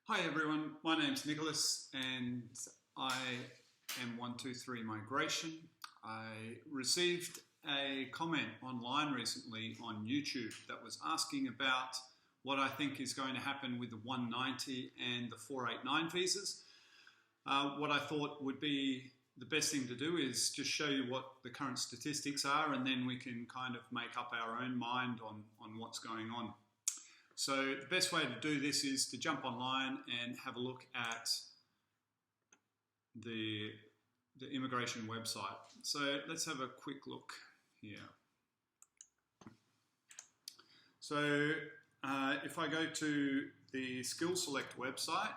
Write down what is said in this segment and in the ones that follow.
Hi everyone, my name's Nicholas and I am 123 Migration. I received a comment online recently on YouTube that was asking about what I think is going to happen with the 190 and the 489 visas. What I thought would be the best thing to do is just show you what the current statistics are, and then we can kind of make up our own mind on what's going on. So the best way to do this is to jump online and have a look at the immigration website. So let's have a quick look here. So if I go to the Skill Select website,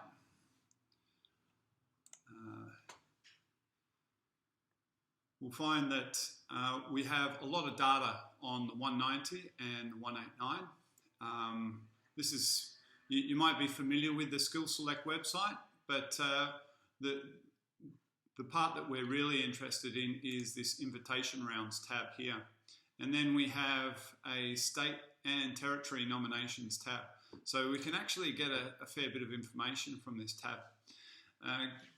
we'll find that we have a lot of data on the 190 and the 189. This is, you might be familiar with the Skill Select website, but the part that we're really interested in is this invitation rounds tab here. And then we have a state and territory nominations tab. So we can actually get a fair bit of information from this tab.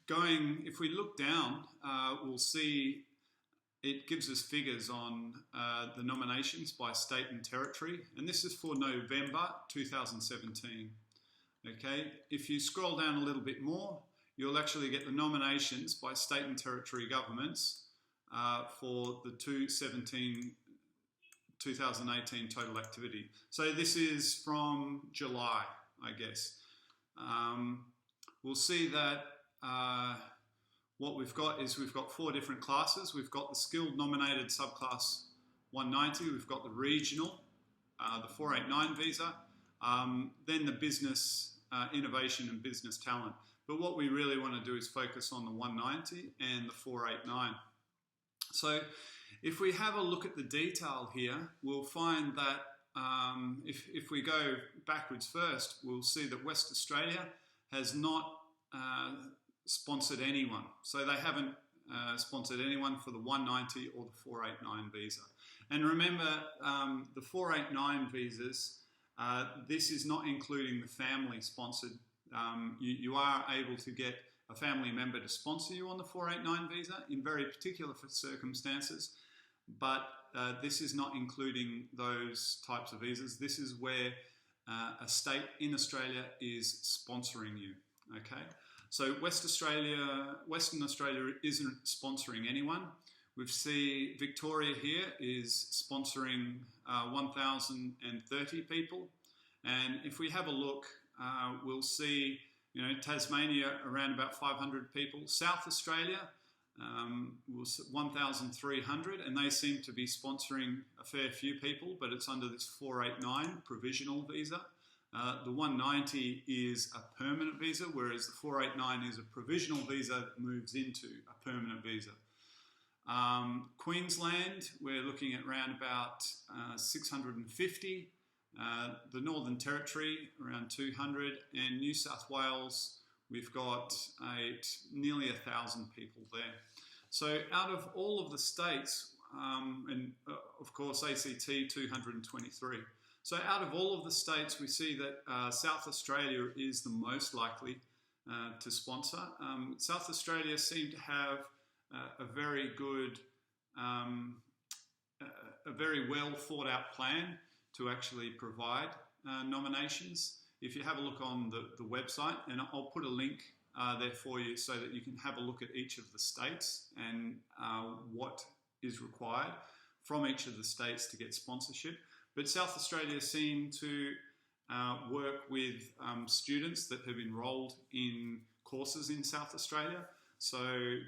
If we look down, we'll see it gives us figures on the nominations by state and territory, and this is for November 2017. Okay, if you scroll down a little bit more, you'll actually get the nominations by state and territory governments for the 2018 total activity. So this is from July, I guess. We'll see that what we've got is we've got four different classes. We've got the skilled nominated subclass 190, we've got the regional, the 489 visa, then the business innovation and business talent. But what we really want to do is focus on the 190 and the 489. So if we have a look at the detail here, we'll find that if we go backwards first, we'll see that West Australia has not sponsored anyone. So they haven't sponsored anyone for the 190 or the 489 visa. And remember, the 489 visas, this is not including the family sponsored. You are able to get a family member to sponsor you on the 489 visa in very particular circumstances, but this is not including those types of visas. This is where a state in Australia is sponsoring you. Okay, so Western Australia isn't sponsoring anyone. We see Victoria here is sponsoring 1,030 people, and if we have a look, we'll see, Tasmania around about 500 people. South Australia was 1,300, and they seem to be sponsoring a fair few people, but it's under this 489 provisional visa. The 190 is a permanent visa, whereas the 489 is a provisional visa that moves into a permanent visa. Queensland, we're looking at around about 650. The Northern Territory, around 200. And New South Wales, we've got nearly 1,000 people there. So out of all of the states, and of course ACT, 223. So out of all of the states, we see that South Australia is the most likely to sponsor. South Australia seem to have a very good, a very well thought out plan to actually provide nominations. If you have a look on the website, and I'll put a link there for you so that you can have a look at each of the states and what is required from each of the states to get sponsorship. But South Australia seem to work with students that have enrolled in courses in South Australia. So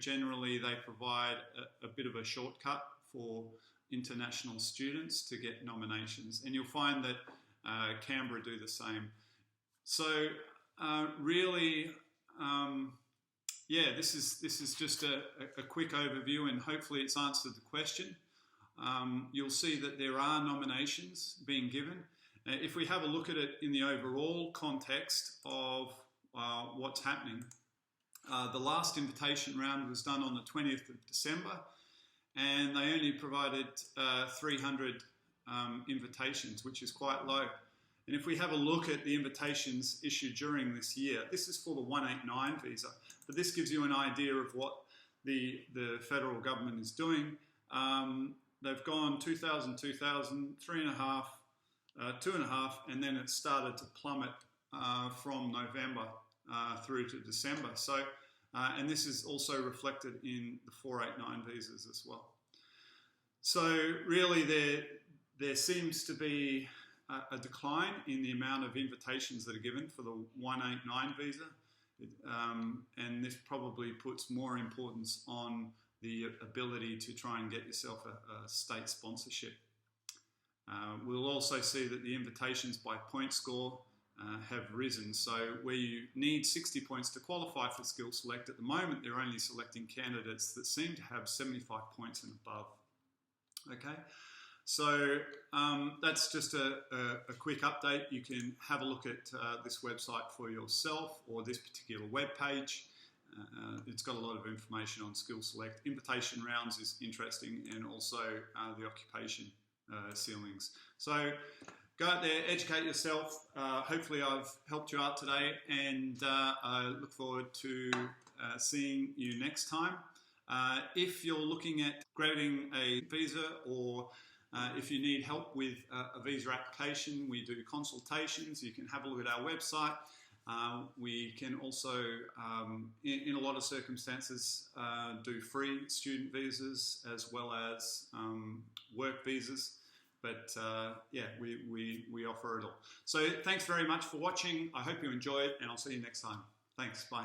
generally they provide a bit of a shortcut for international students to get nominations. And you'll find that Canberra do the same. So really, this is just a quick overview, and hopefully it's answered the question. You'll see that there are nominations being given. If we have a look at it in the overall context of what's happening, the last invitation round was done on the 20th of December, and they only provided 300 invitations, which is quite low. And if we have a look at the invitations issued during this year, this is for the 189 visa, but this gives you an idea of what the federal government is doing. They've gone 2,000, 2,000, 3.5, 2.5, and then it started to plummet from November through to December. So, and this is also reflected in the 489 visas as well. So really there seems to be a decline in the amount of invitations that are given for the 189 visa. And this probably puts more importance on the ability to try and get yourself a state sponsorship. We'll also see that the invitations by point score have risen. So where you need 60 points to qualify for Skill Select, at the moment they're only selecting candidates that seem to have 75 points and above. Okay, so that's just a quick update. You can have a look at this website for yourself, or this particular web page. It's got a lot of information on Skill Select. Invitation rounds is interesting, and also the occupation ceilings. So go out there, educate yourself. Hopefully I've helped you out today, and I look forward to seeing you next time. If you're looking at grabbing a visa, or if you need help with a visa application, we do consultations. You can have a look at our website. We can also, in a lot of circumstances, do free student visas as well as work visas. But yeah, we offer it all. So thanks very much for watching. I hope you enjoyed, and I'll see you next time. Thanks, bye.